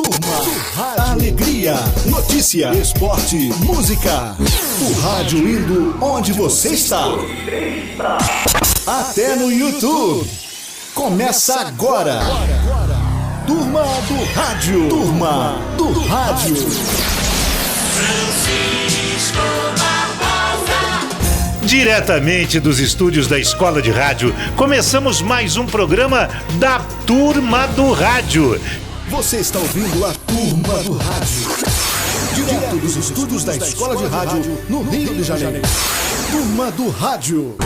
Turma, alegria, notícia, esporte, música. O rádio indo onde você está. Até no YouTube. Começa agora. Turma do Rádio. Turma do Rádio. Diretamente dos estúdios da Escola de Rádio, começamos mais um programa da Turma do Rádio. Você está ouvindo a Turma do Rádio. Direto dos estúdios da Escola de Rádio, no Rio de Janeiro. Turma do Rádio.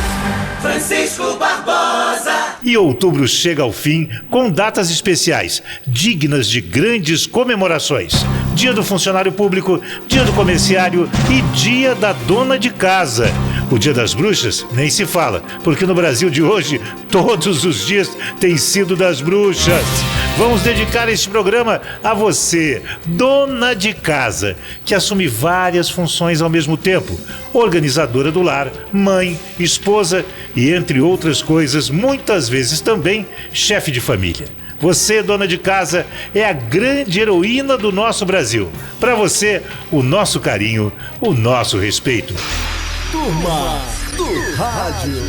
Francisco Barbosa. E outubro chega ao fim com datas especiais, dignas de grandes comemorações. Dia do Funcionário Público, Dia do Comerciário e Dia da Dona de Casa. O Dia das Bruxas nem se fala, porque no Brasil de hoje, todos os dias têm sido das bruxas. Vamos dedicar este programa a você, dona de casa, que assume várias funções ao mesmo tempo. Organizadora do lar, mãe, esposa e, entre outras coisas, muitas vezes também chefe de família. Você, dona de casa, é a grande heroína do nosso Brasil. Para você, o nosso carinho, o nosso respeito. Turma do Rádio.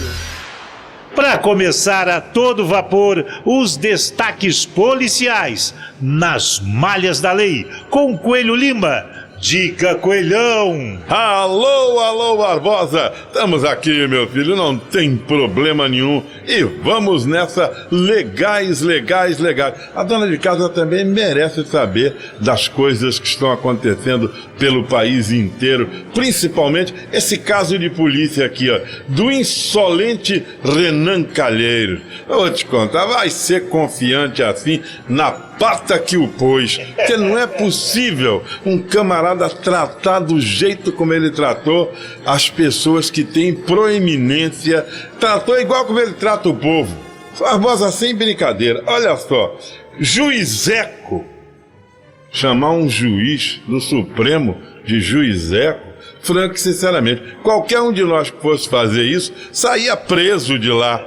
Para começar a todo vapor, os destaques policiais nas malhas da lei, com Coelho Lima. Dica, Coelhão! Alô, Barbosa! Estamos aqui, meu filho, não tem problema nenhum. E vamos nessa, legais. A dona de casa também merece saber das coisas que estão acontecendo pelo país inteiro. Principalmente esse caso de polícia aqui, ó, do insolente Renan Calheiros. Eu vou te contar, vai ser confiante assim na pata que o pôs, porque não é possível um camarada tratar do jeito como ele tratou as pessoas que têm proeminência, tratou igual como ele trata o povo. Barbosa, sem brincadeira, olha só, juizeco, chamar um juiz do Supremo de juizeco, franco e sinceramente, qualquer um de nós que fosse fazer isso, saía preso de lá.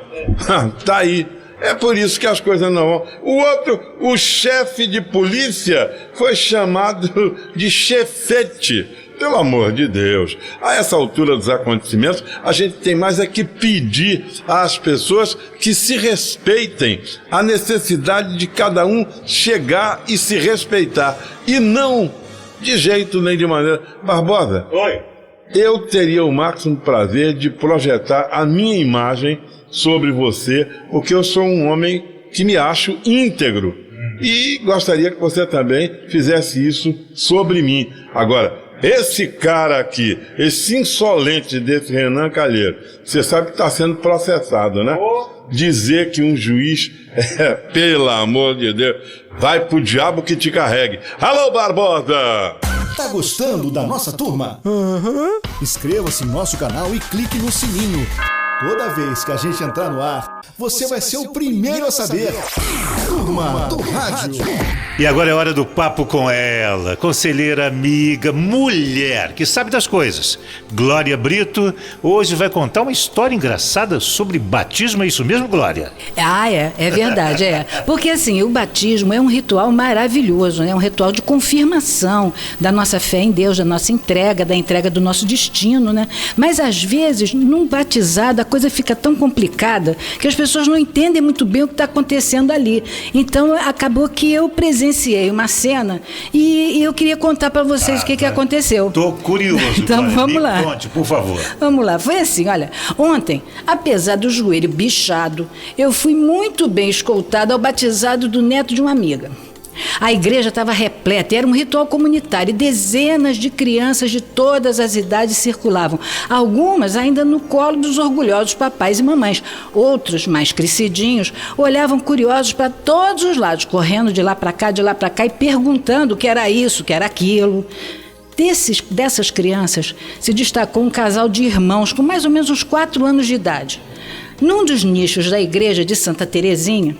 Tá aí. É por isso que as coisas não vão. O outro, o chefe de polícia, foi chamado de chefete. Pelo amor de Deus. A essa altura dos acontecimentos, a gente tem mais é que pedir às pessoas que se respeitem. A necessidade de cada um chegar e se respeitar. E não de jeito nem de maneira. Barbosa. Oi. Eu teria o máximo prazer de projetar a minha imagem sobre você, porque eu sou um homem que me acho íntegro e gostaria que você também fizesse isso sobre mim. Agora, esse cara aqui, esse insolente desse Renan Calheiros, você sabe que está sendo processado, né? Dizer que um juiz, pelo amor de Deus, vai pro diabo que te carregue. Alô, Barbosa! Tá gostando da nossa turma? Inscreva-se no nosso canal e clique no sininho. Toda vez que a gente entrar no ar, você vai ser o primeiro a saber. Turma do Rádio. E agora é hora do papo com ela, conselheira, amiga, mulher, que sabe das coisas. Glória Brito, hoje vai contar uma história engraçada sobre batismo, é isso mesmo, Glória? É verdade, Porque assim, o batismo é um ritual maravilhoso, né? É um ritual de confirmação da nossa fé em Deus, da nossa entrega, da entrega do nosso destino, né? Mas às vezes, num batizado, a coisa fica tão complicada que as pessoas não entendem muito bem o que está acontecendo ali. Então, acabou que eu presenciei uma cena e eu queria contar para vocês o que aconteceu. Tô curioso, então Glória. Vamos lá. Conte, por favor. Vamos lá. Foi assim, olha, ontem, apesar do joelho bichado, eu fui muito bem escoltada ao batizado do neto de uma amiga. A igreja estava repleta, era um ritual comunitário e dezenas de crianças de todas as idades circulavam. Algumas ainda no colo dos orgulhosos papais e mamães. Outros, mais crescidinhos, olhavam curiosos para todos os lados, correndo de lá para cá e perguntando o que era isso, o que era aquilo. Dessas crianças se destacou um casal de irmãos com mais ou menos uns 4 anos de idade. Num dos nichos da igreja de Santa Terezinha,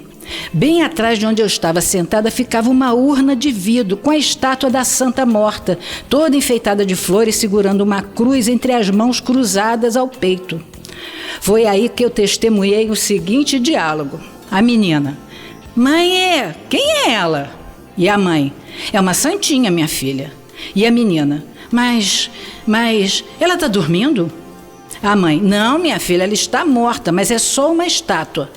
bem atrás de onde eu estava sentada, ficava uma urna de vidro com a estátua da Santa Morta, toda enfeitada de flores, segurando uma cruz entre as mãos cruzadas ao peito. Foi aí que eu testemunhei o seguinte diálogo. A menina: mãe, quem é ela? E a mãe? É uma santinha, minha filha. E a menina? Mas ela tá dormindo? A mãe? Não, minha filha, ela está morta, mas é só uma estátua.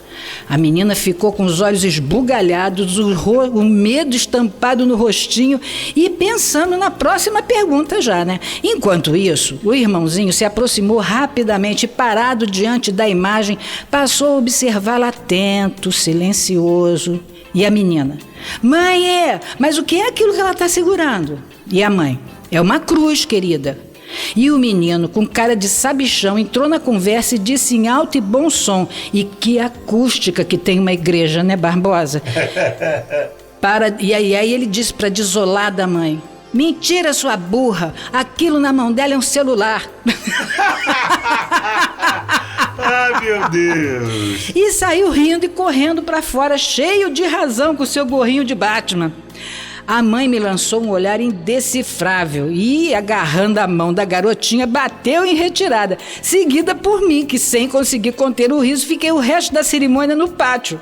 A menina ficou com os olhos esbugalhados, o medo estampado no rostinho e pensando na próxima pergunta já, né? Enquanto isso, o irmãozinho se aproximou rapidamente e, parado diante da imagem, passou a observá-la atento, silencioso. E a menina? Mãe, mas o que é aquilo que ela está segurando? E a mãe? É uma cruz, querida. E o menino, com cara de sabichão, entrou na conversa e disse em alto e bom som: e que acústica que tem uma igreja, né, Barbosa? E aí ele disse para a desolada mãe: mentira, sua burra, aquilo na mão dela é um celular. Ai, meu Deus! E saiu rindo e correndo para fora, cheio de razão, com seu gorrinho de Batman. A mãe me lançou um olhar indecifrável e, agarrando a mão da garotinha, bateu em retirada, seguida por mim, que, sem conseguir conter o riso, fiquei o resto da cerimônia no pátio.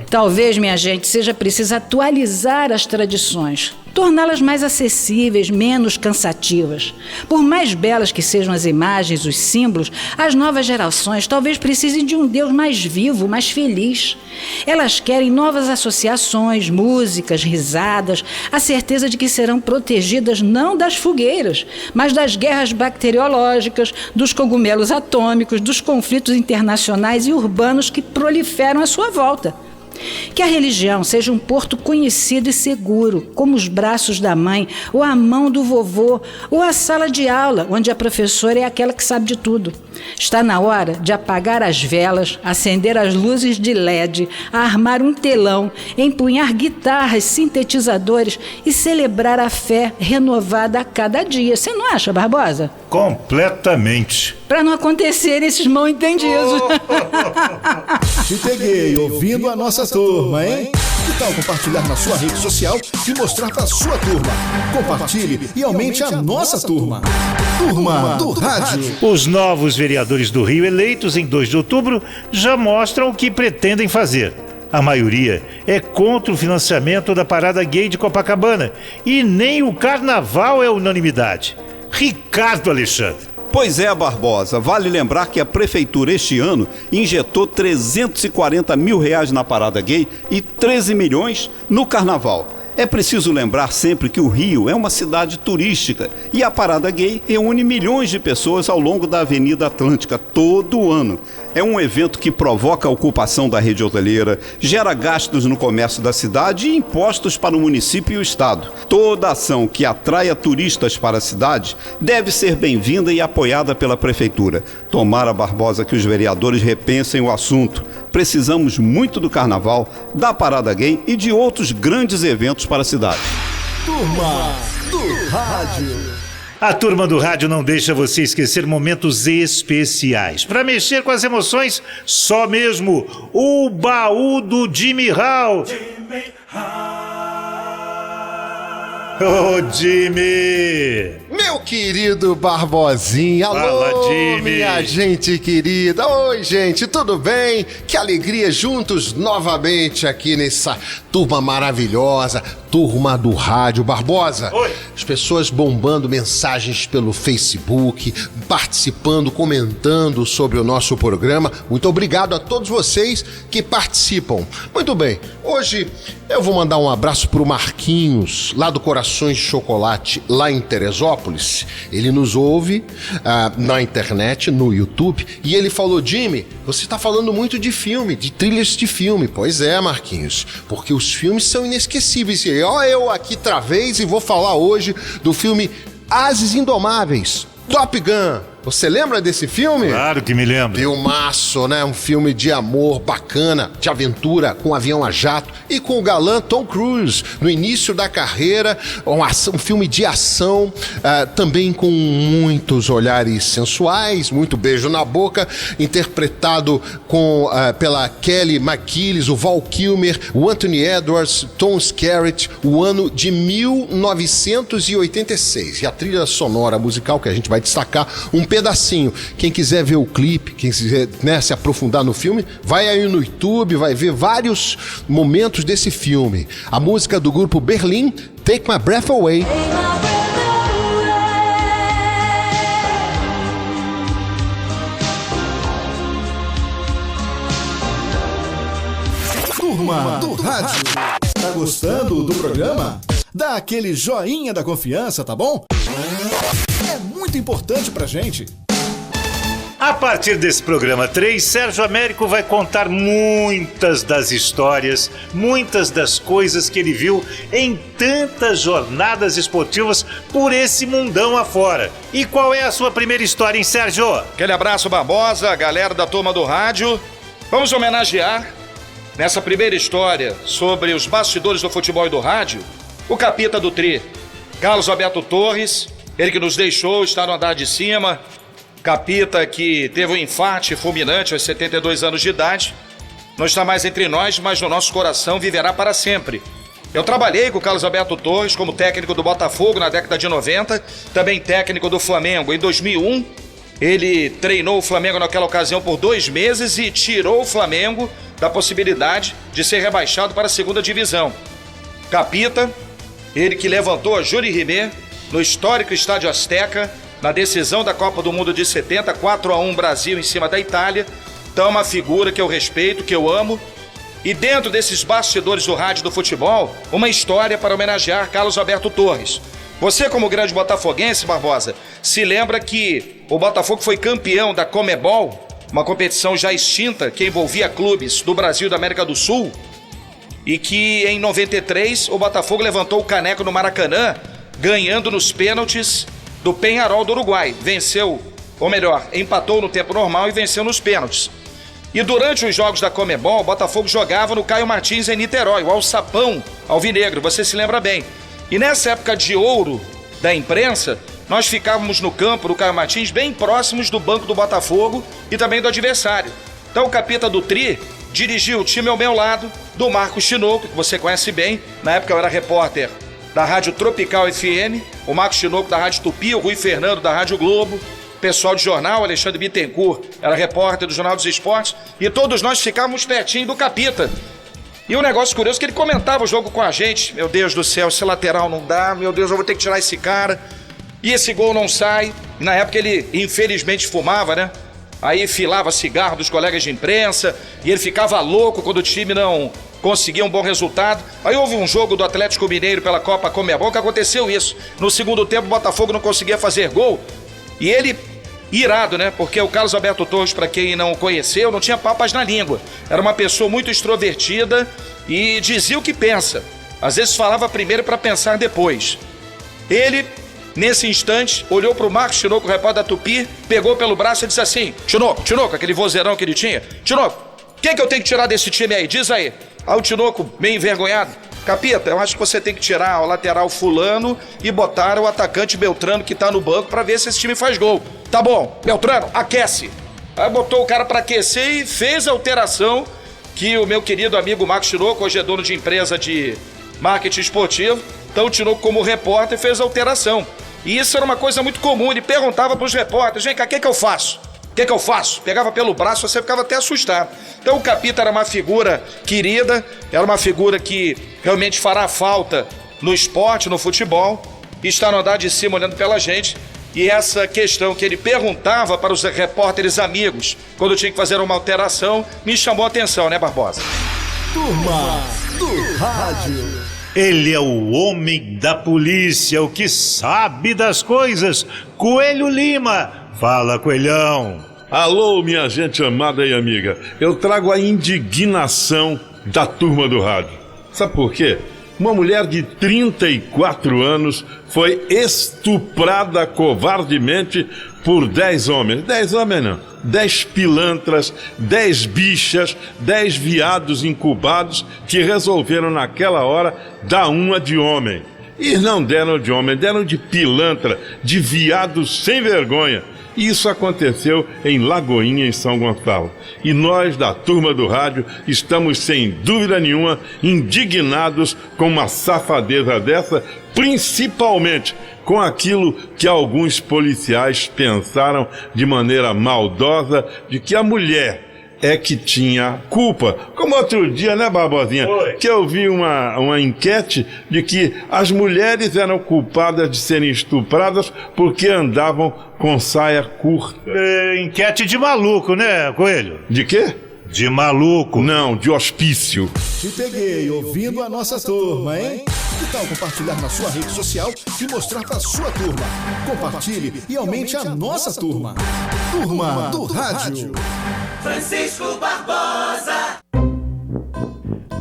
Talvez, minha gente, seja preciso atualizar as tradições, torná-las mais acessíveis, menos cansativas. Por mais belas que sejam as imagens, os símbolos, as novas gerações talvez precisem de um Deus mais vivo, mais feliz. Elas querem novas associações, músicas, risadas, a certeza de que serão protegidas não das fogueiras, mas das guerras bacteriológicas, dos cogumelos atômicos, dos conflitos internacionais e urbanos que proliferam à sua volta. Que a religião seja um porto conhecido e seguro, como os braços da mãe, ou a mão do vovô, ou a sala de aula, onde a professora é aquela que sabe de tudo. Está na hora de apagar as velas, acender as luzes de LED, armar um telão, empunhar guitarras, sintetizadores e celebrar a fé renovada a cada dia. Você não acha, Barbosa? Completamente. Para não acontecer esses mal-entendidos. Te peguei ouvindo a nossa turma, hein? Que tal compartilhar na sua rede social e mostrar pra sua turma? Compartilhe e aumente a nossa turma. Turma do Rádio. Os novos vereadores do Rio, eleitos em 2 de outubro, já mostram o que pretendem fazer. A maioria é contra o financiamento da parada gay de Copacabana e nem o carnaval é unanimidade. Ricardo Alexandre. Pois é, Barbosa, vale lembrar que a prefeitura este ano injetou R$340 mil na parada gay e 13 milhões no carnaval. É preciso lembrar sempre que o Rio é uma cidade turística e a parada gay reúne milhões de pessoas ao longo da Avenida Atlântica todo ano. É um evento que provoca a ocupação da rede hoteleira, gera gastos no comércio da cidade e impostos para o município e o estado. Toda ação que atraia turistas para a cidade deve ser bem-vinda e apoiada pela prefeitura. Tomara, Barbosa, que os vereadores repensem o assunto. Precisamos muito do carnaval, da parada gay e de outros grandes eventos para a cidade. Turma do Rádio. A Turma do Rádio não deixa você esquecer momentos especiais. Para mexer com as emoções, só mesmo o baú do Jimmy Hall. Ô, Jimmy! Meu querido Barbosinha, alô, Fala, Jimmy. minha gente querida. Oi, gente, tudo bem? Que alegria juntos novamente aqui nessa turma maravilhosa, Turma do Rádio. Barbosa, Oi. as pessoas bombando mensagens pelo Facebook, participando, comentando sobre o nosso programa. Muito obrigado a todos vocês que participam. Muito bem, hoje eu vou mandar um abraço pro Marquinhos, lá do Corações de Chocolate, lá em Teresópolis. Ele nos ouve na internet, no YouTube, e ele falou: Jimmy, você tá falando muito de filme, de trilhas de filme. Pois é, Marquinhos, porque os filmes são inesquecíveis. E ó, eu aqui travês e vou falar hoje do filme Ases Indomáveis, Top Gun. Você lembra desse filme? Claro que me lembro. Filmaço, né? Um filme de amor bacana, de aventura, com avião a jato e com o galã Tom Cruise no início da carreira. Um filme de ação, também com muitos olhares sensuais, muito beijo na boca, interpretado pela Kelly McGillis, o Val Kilmer, o Anthony Edwards, Tom Skerritt, o ano de 1986. E a trilha sonora musical que a gente vai destacar, um pedacinho. Quem quiser ver o clipe, quem quiser, né, se aprofundar no filme, vai aí no YouTube, vai ver vários momentos desse filme. A música do grupo Berlim, Take My Breath Away. Turma do Rádio. Tá gostando do programa? Dá aquele joinha da confiança, tá bom? É muito importante pra gente. A partir desse programa 3, Sérgio Américo vai contar muitas das histórias, muitas das coisas que ele viu em tantas jornadas esportivas por esse mundão afora. E qual é a sua primeira história, hein, Sérgio? Aquele abraço, Barbosa, galera da turma do rádio. Vamos homenagear, nessa primeira história sobre os bastidores do futebol e do rádio, o capita do Tri, Carlos Alberto Torres, ele que nos deixou, está no andar de cima. Capita que teve um infarte fulminante aos 72 anos de idade. Não está mais entre nós, mas no nosso coração viverá para sempre. Eu trabalhei com o Carlos Alberto Torres como técnico do Botafogo na década de 90, também técnico do Flamengo. Em 2001, ele treinou o Flamengo naquela ocasião por 2 meses e tirou o Flamengo da possibilidade de ser rebaixado para a segunda divisão. Capita, ele que levantou a Júri Rimet no histórico Estádio Azteca, na decisão da Copa do Mundo de 70, 4-1 Brasil em cima da Itália. Então é uma figura que eu respeito, que eu amo. E dentro desses bastidores do rádio do futebol, uma história para homenagear Carlos Alberto Torres. Você, como grande botafoguense, Barbosa, se lembra que o Botafogo foi campeão da Comebol, uma competição já extinta que envolvia clubes do Brasil e da América do Sul, e que em 93 o Botafogo levantou o caneco no Maracanã, ganhando nos pênaltis do Peñarol do Uruguai. Venceu, ou melhor, empatou no tempo normal e venceu nos pênaltis. E durante os jogos da Comebol, o Botafogo jogava no Caio Martins em Niterói, o alçapão alvinegro, você se lembra bem. E nessa época de ouro da imprensa, nós ficávamos no campo do Caio Martins bem próximos do banco do Botafogo e também do adversário. Então o capita do Tri dirigiu o time ao meu lado, do Marcos Tinoco, que você conhece bem. Na época eu era repórter da Rádio Tropical FM, o Marcos Tinoco da Rádio Tupi, o Rui Fernando da Rádio Globo, pessoal de jornal, Alexandre Bittencourt era repórter do Jornal dos Esportes, e todos nós ficávamos pertinho do capita. E um negócio curioso que ele comentava o jogo com a gente. Meu Deus do céu, esse lateral não dá, meu Deus, eu vou ter que tirar esse cara, e esse gol não sai. Na época ele infelizmente fumava, né? Aí filava cigarro dos colegas de imprensa, e ele ficava louco quando o time não conseguia um bom resultado. Aí houve um jogo do Atlético Mineiro pela Copa Comebol que aconteceu isso. No segundo tempo o Botafogo não conseguia fazer gol, e ele, irado, né? Porque o Carlos Alberto Torres, para quem não o conheceu, não tinha papas na língua. Era uma pessoa muito extrovertida e dizia o que pensa. Às vezes falava primeiro para pensar depois. Ele, nesse instante, olhou para o Marcos Tinoco, o repórter da Tupi, pegou pelo braço e disse assim: Tinoco, aquele vozeirão que ele tinha, Tinoco, quem que eu tenho que tirar desse time aí? Diz aí. Aí o Tinoco, meio envergonhado: capita, eu acho que você tem que tirar o lateral fulano e botar o atacante Beltrano que tá no banco pra ver se esse time faz gol. Tá bom, Beltrano, aquece. Aí botou o cara pra aquecer e fez a alteração que o meu querido amigo Marcos Tinoco, hoje é dono de empresa de marketing esportivo, então o Tinoco, como repórter, fez a alteração. E isso era uma coisa muito comum, ele perguntava pros repórteres: vem cá, o que eu faço? O que eu faço? Pegava pelo braço, você ficava até assustado. Então o capita era uma figura querida, era uma figura que realmente fará falta no esporte, no futebol, e está no andar de cima olhando pela gente. E essa questão que ele perguntava para os repórteres amigos quando tinha que fazer uma alteração me chamou a atenção, né, Barbosa? Turma do Rádio. Ele é o homem da polícia, o que sabe das coisas. Coelho Lima. Fala, Coelhão. Alô, minha gente amada e amiga. Eu trago a indignação da turma do rádio. Sabe por quê? Uma mulher de 34 anos foi estuprada covardemente por 10 homens. 10 homens não. 10 pilantras, 10 bichas, 10 viados incubados que resolveram naquela hora dar uma de homem. E não deram de homem, deram de pilantra, de viado sem vergonha. Isso aconteceu em Lagoinha, em São Gonçalo. E nós, da turma do rádio, estamos sem dúvida nenhuma indignados com uma safadeza dessa principalmente com aquilo que alguns policiais pensaram de maneira maldosa de que a mulher é que tinha culpa. Como outro dia, né, Barbosinha? Oi. Que eu vi uma enquete de que as mulheres eram culpadas de serem estupradas porque andavam com saia curta. Enquete de maluco, né, Coelho? De quê? De maluco. Não, de hospício. Te peguei ouvindo a nossa turma, hein? Que tal compartilhar na sua rede social e mostrar pra sua turma? Compartilhe e aumente a nossa turma. Turma do Rádio. Francisco Barbosa.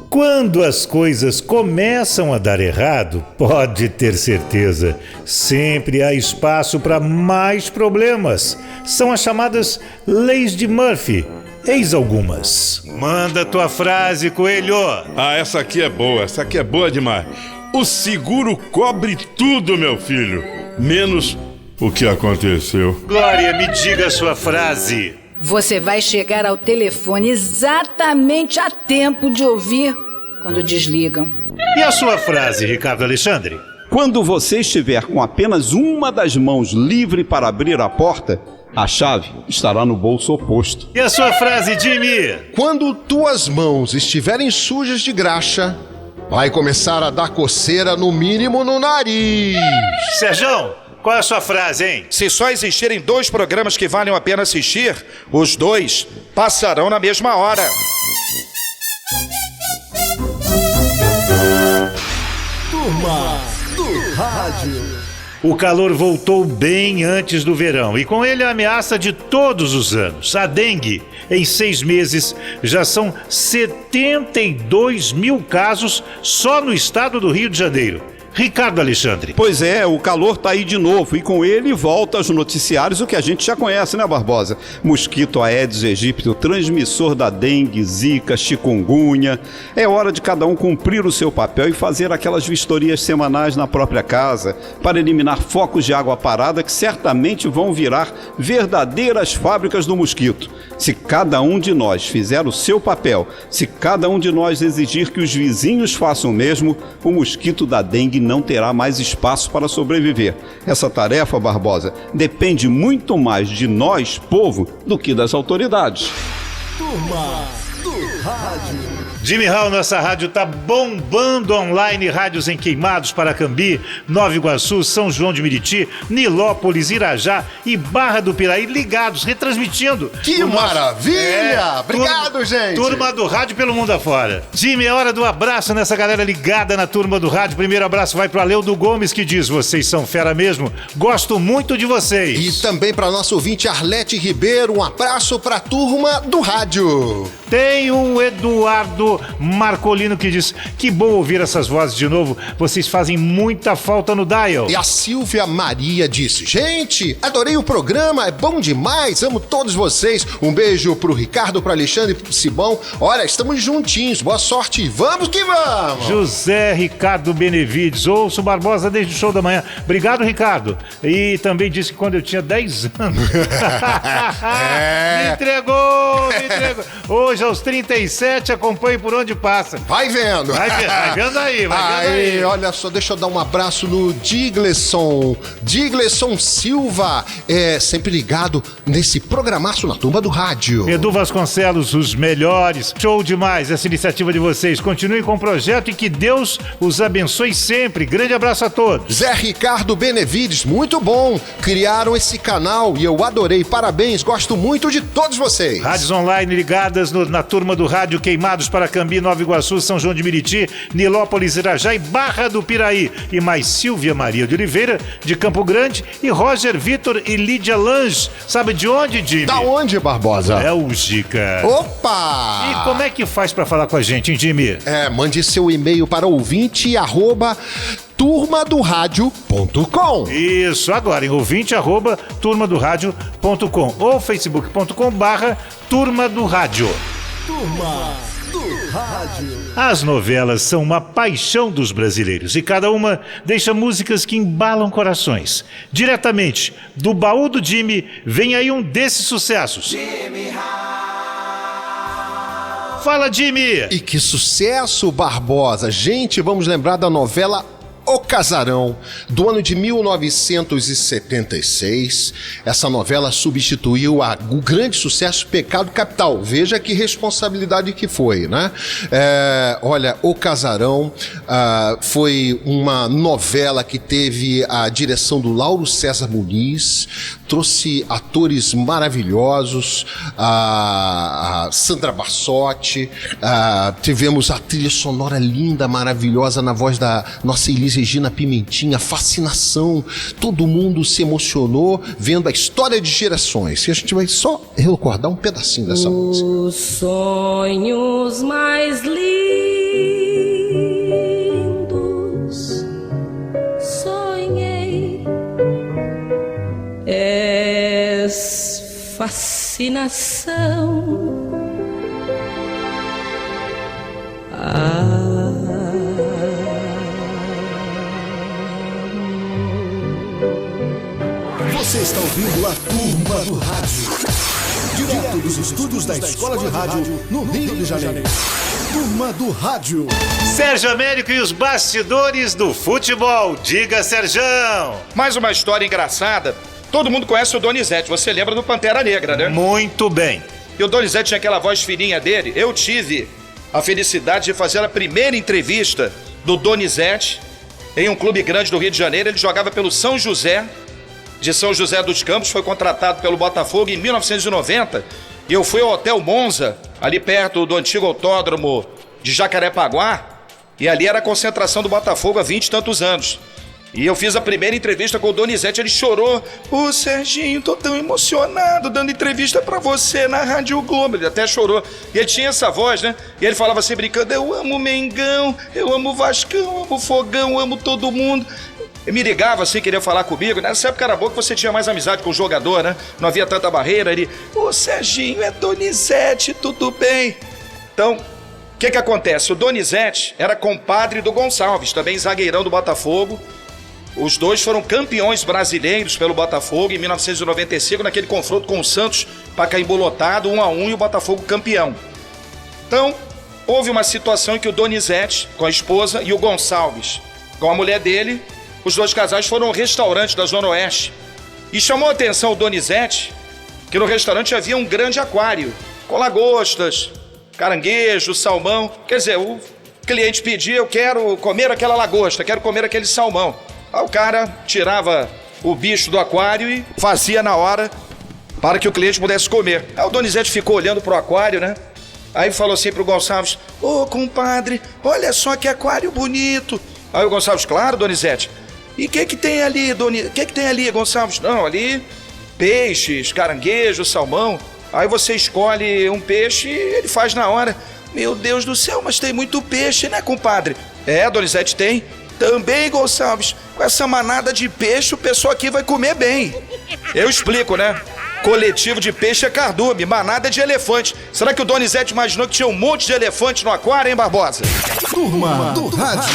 Quando as coisas começam a dar errado, pode ter certeza, sempre há espaço para mais problemas. São as chamadas leis de Murphy. Eis algumas. Manda tua frase, Coelho. Ah, essa aqui é boa demais. O seguro cobre tudo, meu filho, menos o que aconteceu. Glória, me diga a sua frase. Você vai chegar ao telefone exatamente a tempo de ouvir quando desligam. E a sua frase, Ricardo Alexandre? Quando você estiver com apenas uma das mãos livre para abrir a porta, a chave estará no bolso oposto. E a sua frase, Jimmy? Quando tuas mãos estiverem sujas de graxa, vai começar a dar coceira, no mínimo no nariz. Serjão, qual é a sua frase, hein? Se só existirem 2 programas que valem a pena assistir, os 2 passarão na mesma hora. Turma do Rádio. O calor voltou bem antes do verão e com ele a ameaça de todos os anos. A dengue, em 6 meses, já são 72 mil casos só no estado do Rio de Janeiro. Ricardo Alexandre. Pois é, o calor tá aí de novo e com ele volta aos noticiários o que a gente já conhece, né, Barbosa? Mosquito Aedes aegypti, transmissor da dengue, zika, chikungunya. É hora de cada um cumprir o seu papel e fazer aquelas vistorias semanais na própria casa para eliminar focos de água parada que certamente vão virar verdadeiras fábricas do mosquito. Se cada um de nós fizer o seu papel, se cada um de nós exigir que os vizinhos façam o mesmo, o mosquito da dengue não terá mais espaço para sobreviver. Essa tarefa, Barbosa, depende muito mais de nós, povo, do que das autoridades. Turma do Rádio. Jimmy Hall, nossa rádio tá bombando online, rádios em Queimados, Paracambi, Nova Iguaçu, São João de Meriti, Nilópolis, Irajá e Barra do Piraí ligados, retransmitindo. Que maravilha! Obrigado, gente! Turma do Rádio pelo mundo afora. Jimmy, é hora do abraço nessa galera ligada na Turma do Rádio. Primeiro abraço vai para Leudo Gomes, que diz: vocês são fera mesmo, gosto muito de vocês. E também para nosso ouvinte Arlete Ribeiro, um abraço para a Turma do Rádio. Tem o Eduardo Marcolino que diz: que bom ouvir essas vozes de novo, vocês fazem muita falta no dial. E a Silvia Maria disse: gente, adorei o programa, é bom demais, amo todos vocês. Um beijo pro Ricardo, pro Alexandre, pro Simão. Olha, estamos juntinhos, boa sorte, vamos que vamos. José Ricardo Benevides, ouço o Barbosa desde o show da manhã. Obrigado, Ricardo. E também disse que quando eu tinha 10 anos. Me entregou. Hoje aos 37 acompanho por onde passa. Vai vendo. Vai vendo aí, vai vendo aí. Olha só, deixa eu dar um abraço no Digleson Silva, sempre ligado nesse programaço na Turma do Rádio. Edu Vasconcelos, os melhores. Show demais essa iniciativa de vocês. Continuem com o projeto e que Deus os abençoe sempre. Grande abraço a todos. Zé Ricardo Benevides, muito bom. Criaram esse canal e eu adorei. Parabéns, gosto muito de todos vocês. Rádios online ligadas na Turma do Rádio, Queimados, Paracambi, Nova Iguaçu, São João de Meriti, Nilópolis, Irajá e Barra do Piraí. E mais Silvia Maria de Oliveira, de Campo Grande, e Roger Vitor e Lídia Lange. Sabe de onde, Jimmy? Da onde, Barbosa? Bélgica. Opa! E como é que faz pra falar com a gente, hein, Jimmy? Mande seu e-mail para ouvinte@turmadoradio.com. Isso, agora em ouvinte@turmadoradio.com ou facebook.com/Turma do Rádio. Turma do Rádio. As novelas são uma paixão dos brasileiros e cada uma deixa músicas que embalam corações. Diretamente do baú do Jimmy, vem aí um desses sucessos. Fala, Jimmy! E que sucesso, Barbosa! Gente, vamos lembrar da novela O Casarão, do ano de 1976. Essa novela substituiu o grande sucesso Pecado Capital. Veja que responsabilidade que foi, né? Olha, O Casarão foi uma novela que teve a direção do Lauro César Muniz, trouxe atores maravilhosos, a Sandra Bassotti, tivemos a trilha sonora linda, maravilhosa, na voz da nossa Elis Regina Pimentinha, fascinação, todo mundo se emocionou vendo a história de gerações. E a gente vai só recordar um pedacinho dessa música. Os sonhos mais lindos sonhei, és fascinação. Você está ouvindo a Turma do Rádio, direto dos estúdios da Escola de Rádio, no Rio de Janeiro. Turma do Rádio. Sérgio Américo e os bastidores do futebol. Diga, Serjão. Mais uma história engraçada. Todo mundo conhece o Donizete, você lembra do Pantera Negra, né? Muito bem. E o Donizete tinha aquela voz fininha dele. Eu tive a felicidade de fazer a primeira entrevista do Donizete em um clube grande do Rio de Janeiro. Ele jogava pelo São José, de São José dos Campos, foi contratado pelo Botafogo em 1990. E eu fui ao Hotel Monza, ali perto do antigo autódromo de Jacarepaguá, e ali era a concentração do Botafogo há 20 e tantos anos. E eu fiz a primeira entrevista com o Donizete, ele chorou. Ô Serginho, tô tão emocionado dando entrevista pra você na Rádio Globo. Ele até chorou. E ele tinha essa voz, né? E ele falava assim, brincando, eu amo o Mengão, eu amo o Vascão, amo o Fogão, amo todo mundo. Ele me ligava assim, queria falar comigo. Nessa época era boa que você tinha mais amizade com o jogador, né? Não havia tanta barreira. Ele, ô Serginho, é Donizete, tudo bem? Então, o que acontece? O Donizete era compadre do Gonçalves, também zagueirão do Botafogo. Os dois foram campeões brasileiros pelo Botafogo em 1995, naquele confronto com o Santos, Pacaembu lotado, 1-1, e o Botafogo campeão. Então, houve uma situação em que o Donizete, com a esposa, e o Gonçalves, com a mulher dele, os dois casais foram a um restaurante da Zona Oeste. E chamou a atenção o Donizete que no restaurante havia um grande aquário, com lagostas, caranguejo, salmão. Quer dizer, o cliente pedia, eu quero comer aquela lagosta, quero comer aquele salmão. Aí o cara tirava o bicho do aquário e fazia na hora para que o cliente pudesse comer. Aí o Donizete ficou olhando pro aquário, né? Aí falou assim pro Gonçalves, ô compadre, olha só que aquário bonito. Aí o Gonçalves, claro, Donizete. E o que tem ali, Donizete? O que tem ali, Gonçalves? Não, ali peixes, caranguejo, salmão. Aí você escolhe um peixe e ele faz na hora. Meu Deus do céu, mas tem muito peixe, né, compadre? É, Donizete, tem. Também, Gonçalves, com essa manada de peixe, o pessoal aqui vai comer bem. Eu explico, né? Coletivo de peixe é cardume, manada de elefante. Será que o Donizete imaginou que tinha um monte de elefante no aquário, hein, Barbosa? Turma do Rádio.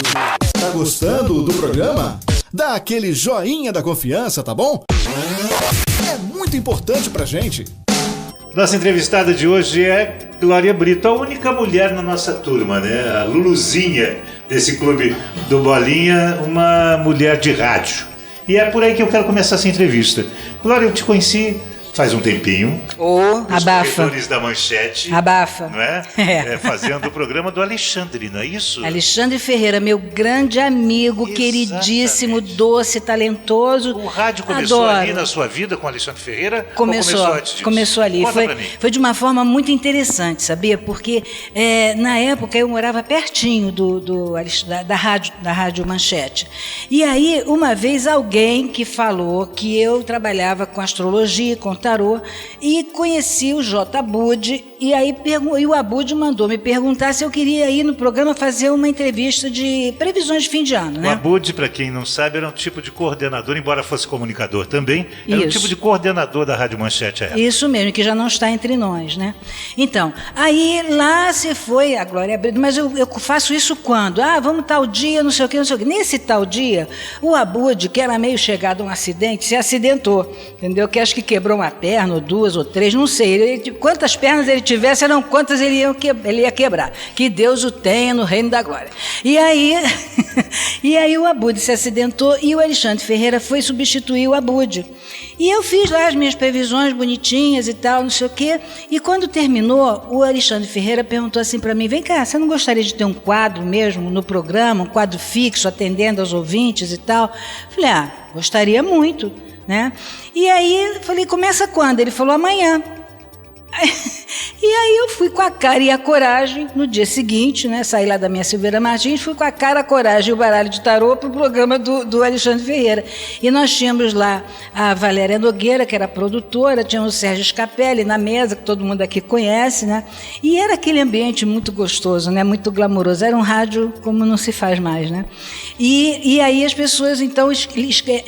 Tá gostando do programa? Dá aquele joinha da confiança, tá bom? É muito importante pra gente. Nossa entrevistada de hoje é Glória Brito, a única mulher na nossa turma, né? A Luluzinha desse clube do Bolinha, uma mulher de rádio. E é por aí que eu quero começar essa entrevista. Glória, eu te conheci faz um tempinho. Abafa. Corredores da Manchete. Abafa. Não é? Fazendo o programa do Alexandre, não é isso? Alexandre Ferreira, meu grande amigo, Exatamente. Queridíssimo, doce, talentoso. O rádio começou Adoro. ali na sua vida com o Alexandre Ferreira? Começou, ou começou antes disso? começou ali. Conta pra mim. Foi de uma forma muito interessante, sabia? Porque na época eu morava pertinho da Rádio Manchete. E aí, uma vez, alguém que falou que eu trabalhava com astrologia, com tarô, e conheci o J. Abud, e aí o Abud mandou me perguntar se eu queria ir no programa fazer uma entrevista de previsões de fim de ano, né? O Abud, para quem não sabe, era um tipo de coordenador, embora fosse comunicador também, era um Isso. tipo de coordenador da Rádio Manchete. Isso mesmo, que já não está entre nós, né? Então, aí lá se foi a Glória Brito, mas eu faço isso quando? Vamos tal dia, não sei o quê, não sei o quê. Nesse tal dia, o Abud, que era meio chegado a um acidente, se acidentou, entendeu? Que acho que quebrou uma perna, ou 2, ou 3, não sei. Quantas pernas ele tivesse, eram quantas ele ia quebrar. Que Deus o tenha no reino da glória. E aí o Abud se acidentou e o Alexandre Ferreira foi substituir o Abud. E eu fiz lá as minhas previsões bonitinhas e tal, não sei o quê. E quando terminou, o Alexandre Ferreira perguntou assim para mim: vem cá, você não gostaria de ter um quadro mesmo no programa, um quadro fixo, atendendo aos ouvintes e tal? Falei, gostaria muito, né? E aí, falei, começa quando? Ele falou, amanhã. E aí eu fui com a cara e a coragem, no dia seguinte, né, saí lá da minha Silveira Martins, fui com a cara, a coragem e o baralho de tarô para o programa do Alexandre Ferreira. E nós tínhamos lá a Valéria Nogueira, que era produtora, tínhamos o Sérgio Scapelli na mesa, que todo mundo aqui conhece, né? E era aquele ambiente muito gostoso, né, muito glamouroso. Era um rádio como não se faz mais, né? E aí as pessoas, então,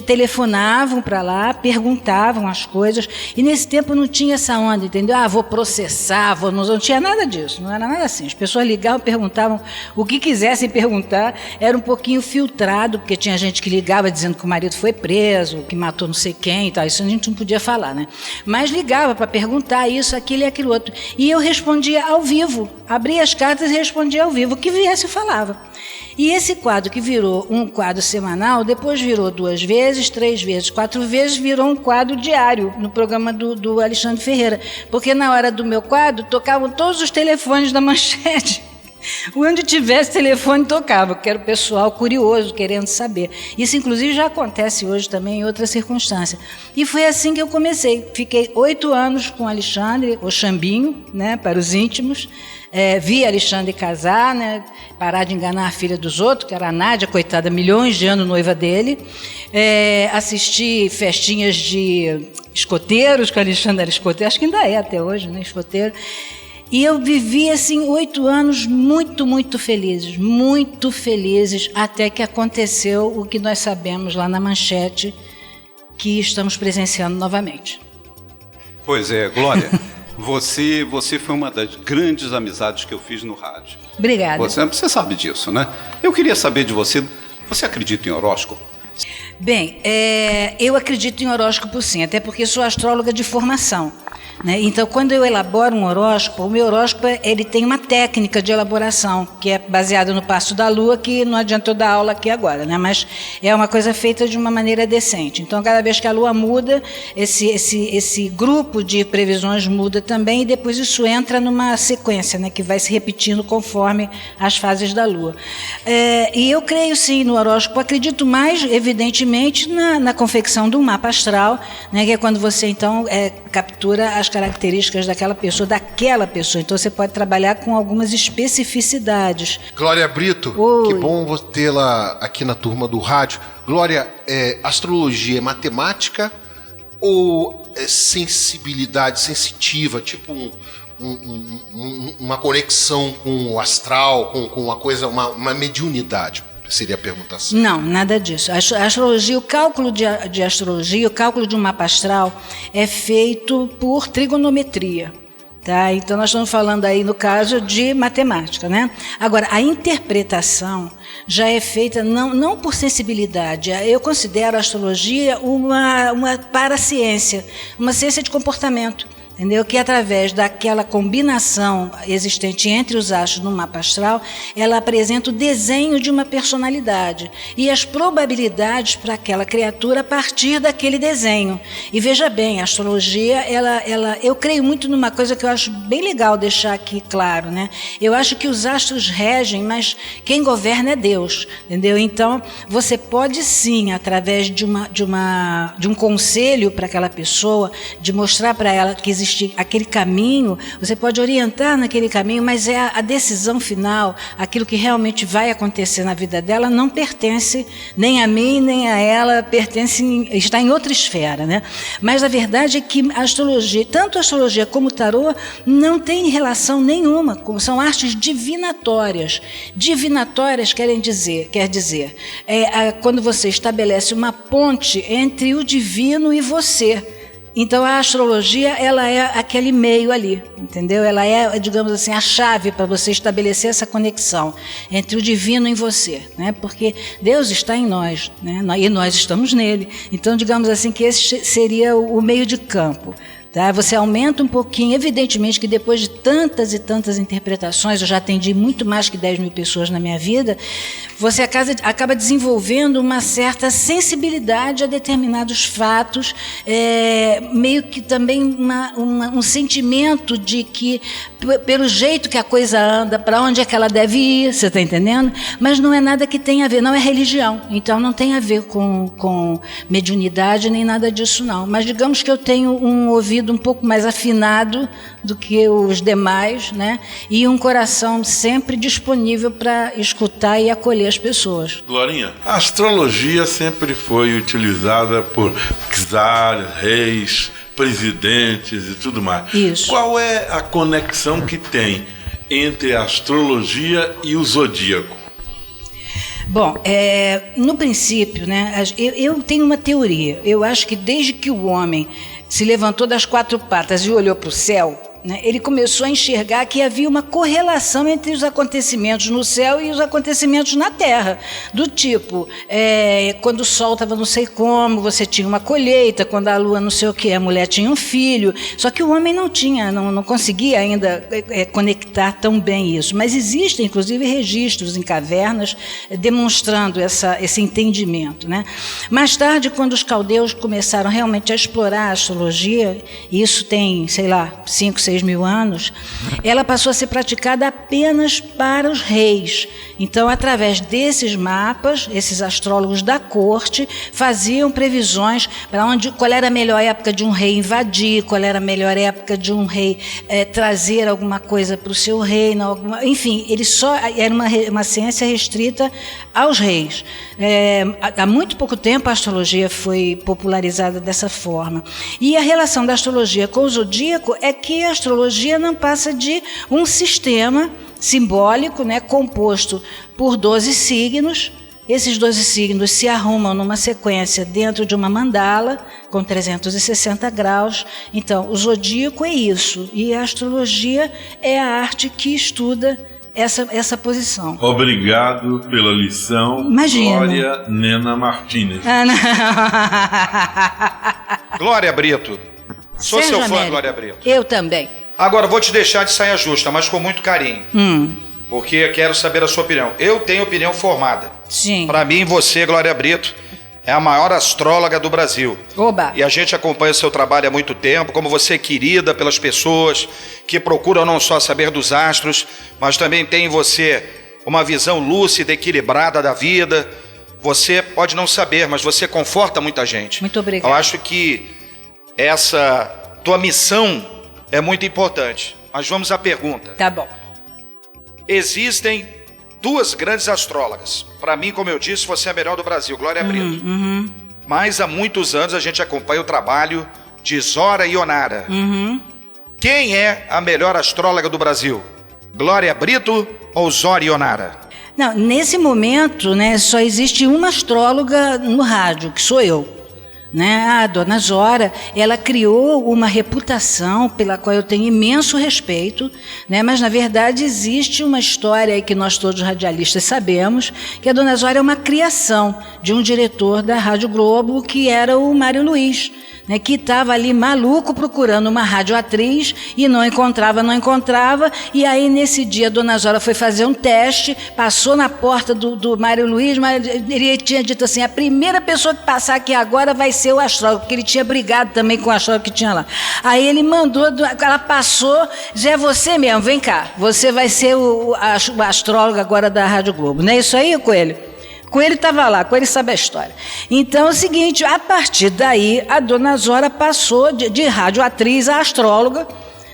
telefonavam para lá, perguntavam as coisas, e nesse tempo não tinha essa onda, entendeu? Vou processar, não tinha nada disso, não era nada assim. As pessoas ligavam, perguntavam o que quisessem perguntar, era um pouquinho filtrado, porque tinha gente que ligava dizendo que o marido foi preso, que matou não sei quem e tal, isso a gente não podia falar, né? Mas ligava para perguntar isso, aquilo e aquilo outro. E eu respondia ao vivo, abria as cartas e respondia ao vivo, o que viesse eu falava. E esse quadro, que virou um quadro semanal, depois virou 2 vezes, 3 vezes, 4 vezes, virou um quadro diário no programa do Alexandre Ferreira. Porque na hora do meu quadro, tocavam todos os telefones da Manchete. Onde tivesse telefone, tocava, porque era o pessoal curioso, querendo saber. Isso, inclusive, já acontece hoje também em outras circunstâncias. E foi assim que eu comecei. Fiquei 8 anos com o Alexandre, o Chambinho, né, para os íntimos. Vi Alexandre casar, né, parar de enganar a filha dos outros, que era a Nádia, coitada, milhões de anos noiva dele. Assisti festinhas de escoteiros, que o Alexandre era escoteiro, acho que ainda é até hoje, né, escoteiro. E eu vivi, assim, 8 anos muito, muito felizes, até que aconteceu o que nós sabemos lá na Manchete, que estamos presenciando novamente. Pois é, Glória, você foi uma das grandes amizades que eu fiz no rádio. Obrigada. Você sabe disso, né? Eu queria saber de você, você acredita em horóscopo? Bem, eu acredito em horóscopo sim, até porque sou astróloga de formação. Né? Então, quando eu elaboro um horóscopo, o meu horóscopo ele tem uma técnica de elaboração, que é baseada no passo da lua, que não adianta eu dar aula aqui agora, né? Mas é uma coisa feita de uma maneira decente. Então, cada vez que a lua muda, esse grupo de previsões muda também, e depois isso entra numa sequência, né? Que vai se repetindo conforme as fases da lua. E eu creio sim no horóscopo, acredito mais, evidentemente, na confecção de um mapa astral, né? Que é quando você, então, captura as características daquela pessoa. Então você pode trabalhar com algumas especificidades. Glória Brito, oi. Que bom tê-la aqui na turma do rádio. Glória, astrologia é matemática ou é sensibilidade, sensitiva, tipo uma conexão com o astral, com uma coisa, uma mediunidade? Seria a pergunta assim. Não, nada disso. A astrologia, o cálculo de astrologia, o cálculo de um mapa astral é feito por trigonometria. Tá? Então nós estamos falando aí, no caso, de matemática, né? Agora, a interpretação já é feita não por sensibilidade. Eu considero a astrologia uma paraciência, uma ciência de comportamento. Entendeu? Que através daquela combinação existente entre os astros no mapa astral, ela apresenta o desenho de uma personalidade e as probabilidades para aquela criatura a partir daquele desenho. E veja bem, a astrologia, eu creio muito numa coisa que eu acho bem legal deixar aqui claro, né? Eu acho que os astros regem, mas quem governa é Deus, entendeu? Então, você pode sim, através de um conselho para aquela pessoa, de mostrar para ela que existe aquele caminho, você pode orientar naquele caminho, mas a decisão final, aquilo que realmente vai acontecer na vida dela, não pertence nem a mim, nem a ela, está em outra esfera, né? Mas a verdade é que a astrologia, tanto a astrologia como o tarô, não tem relação nenhuma, são artes divinatórias. Divinatórias quer dizer, quando você estabelece uma ponte entre o divino e você. Então, a astrologia, ela é aquele meio ali, entendeu? Ela é, digamos assim, a chave para você estabelecer essa conexão entre o divino e você, né? Porque Deus está em nós, né? E nós estamos nele. Então, digamos assim, que esse seria o meio de campo. Tá? Você aumenta um pouquinho, evidentemente que depois de tantas e tantas interpretações, eu já atendi muito mais que 10 mil pessoas na minha vida, você acaba desenvolvendo uma certa sensibilidade a determinados fatos, meio que também um sentimento de que, pelo jeito que a coisa anda, para onde é que ela deve ir, você está entendendo? Mas não é nada que tenha a ver, não é religião, então não tem a ver com mediunidade nem nada disso não, mas digamos que eu tenho um ouvido um pouco mais afinado do que os demais, né? E um coração sempre disponível para escutar e acolher as pessoas. Glorinha, a astrologia sempre foi utilizada por czares, reis, presidentes e tudo mais. Isso. Qual é a conexão que tem entre a astrologia e o zodíaco? Bom, no princípio, né, eu tenho uma teoria. Eu acho que desde que o homem se levantou das 4 patas e olhou para o céu, né, ele começou a enxergar que havia uma correlação entre os acontecimentos no céu e os acontecimentos na terra, do tipo, quando o sol estava não sei como, você tinha uma colheita, quando a lua não sei o que, a mulher tinha um filho, só que o homem não conseguia ainda conectar tão bem isso, mas existem inclusive registros em cavernas demonstrando esse entendimento, né? Mais tarde, quando os caldeus começaram realmente a explorar a astrologia, e isso tem, sei lá, 5, 6 mil anos, ela passou a ser praticada apenas para os reis. Então, através desses mapas, esses astrólogos da corte faziam previsões para qual era a melhor época de um rei invadir, qual era a melhor época de um rei trazer alguma coisa para o seu reino, enfim, ele só era uma ciência restrita aos reis. Há muito pouco tempo a astrologia foi popularizada dessa forma. E a relação da astrologia com o zodíaco é que a astrologia não passa de um sistema simbólico, né, composto por 12 signos. Esses 12 signos se arrumam numa sequência dentro de uma mandala com 360 graus. Então, o zodíaco é isso, e a astrologia é a arte que estuda essa posição. Obrigado pela lição. Imagina. Glória Nena Martínez. Glória Brito. Sou Sérgio seu fã, Américo. Glória Brito. Eu também. Agora, vou te deixar de saia justa, mas com muito carinho. Porque eu quero saber a sua opinião. Eu tenho opinião formada. Sim. Para mim, você, Glória Brito, é a maior astróloga do Brasil. Oba. E a gente acompanha o seu trabalho há muito tempo, como você é querida pelas pessoas que procuram não só saber dos astros, mas também tem em você uma visão lúcida, equilibrada da vida. Você pode não saber, mas você conforta muita gente. Muito obrigada. Eu acho que essa tua missão é muito importante. Mas vamos à pergunta. Tá bom. Existem 2 grandes astrólogas. Para mim, como eu disse, você é a melhor do Brasil, Glória Brito. Mas há muitos anos a gente acompanha o trabalho de Zora Ionara. Quem é a melhor astróloga do Brasil? Glória Brito ou Zora Ionara? Não, nesse momento, né, só existe uma astróloga no rádio, que sou eu. Né? A dona Zora, ela criou uma reputação pela qual eu tenho imenso respeito, né? Mas na verdade existe uma história aí que nós todos radialistas sabemos, que a dona Zora é uma criação de um diretor da Rádio Globo, que era o Mário Luiz, né, que estava ali maluco procurando uma radioatriz e não encontrava, e aí nesse dia a dona Zora foi fazer um teste, passou na porta do Mário Luiz, mas ele tinha dito assim, a primeira pessoa que passar aqui agora vai ser o astrólogo, porque ele tinha brigado também com o astrólogo que tinha lá. Aí ele mandou, ela passou, já é você mesmo, vem cá, você vai ser o astrólogo agora da Rádio Globo, não é isso aí, Coelho? Coelho estava lá, Coelho sabe a história. Então é o seguinte, a partir daí a dona Zora passou de radioatriz a astróloga,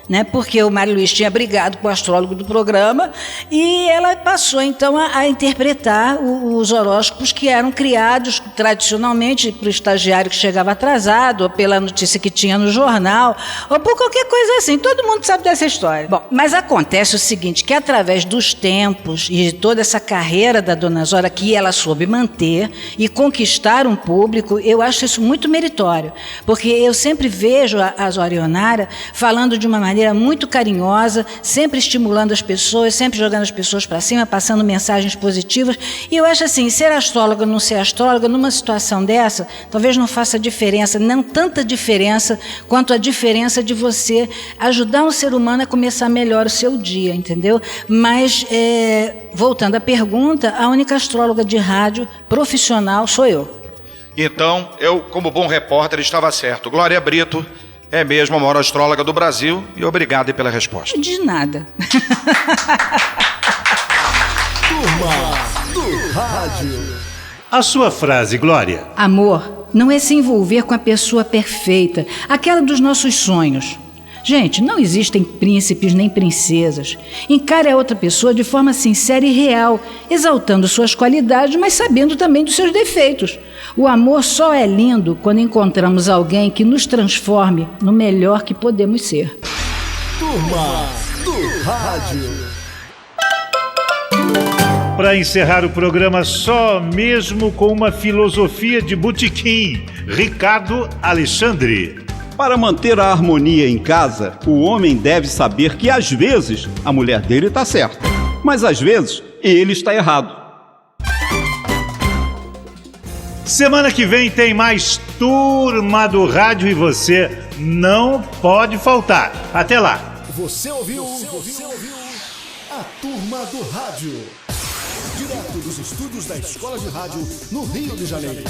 né, porque o Mário Luiz tinha brigado com o astrólogo do programa, e ela passou então a interpretar os horóscopos que eram criados tradicionalmente para o estagiário que chegava atrasado, ou pela notícia que tinha no jornal, ou por qualquer coisa assim. Todo mundo sabe dessa história. Bom, mas acontece o seguinte, que através dos tempos e de toda essa carreira da dona Zora, que ela soube manter e conquistar um público, eu acho isso muito meritório, porque eu sempre vejo a Zora Ionara falando de uma maneira maneira muito carinhosa, sempre estimulando as pessoas, sempre jogando as pessoas para cima, passando mensagens positivas. E eu acho assim, ser astróloga ou não ser astróloga, numa situação dessa, talvez não faça diferença, não tanta diferença quanto a diferença de você ajudar um ser humano a começar melhor o seu dia, entendeu? Mas, voltando à pergunta, a única astróloga de rádio profissional sou eu. Então, eu, como bom repórter, estava certo. Glória Brito é mesmo a maior astróloga do Brasil e obrigado pela resposta. De nada. Turma do Rádio. A sua frase, Glória. Amor não é se envolver com a pessoa perfeita, aquela dos nossos sonhos. Gente, não existem príncipes nem princesas. Encare a outra pessoa de forma sincera e real, exaltando suas qualidades, mas sabendo também dos seus defeitos. O amor só é lindo quando encontramos alguém que nos transforme no melhor que podemos ser. Turma do Rádio. Para encerrar o programa, só mesmo com uma filosofia de botequim, Ricardo Alexandre. Para manter a harmonia em casa, o homem deve saber que às vezes a mulher dele está certa, mas às vezes ele está errado. Semana que vem tem mais Turma do Rádio e você não pode faltar. Até lá. Você ouviu a Turma do Rádio. Direto dos estúdios da Escola de Rádio, no Rio de Janeiro.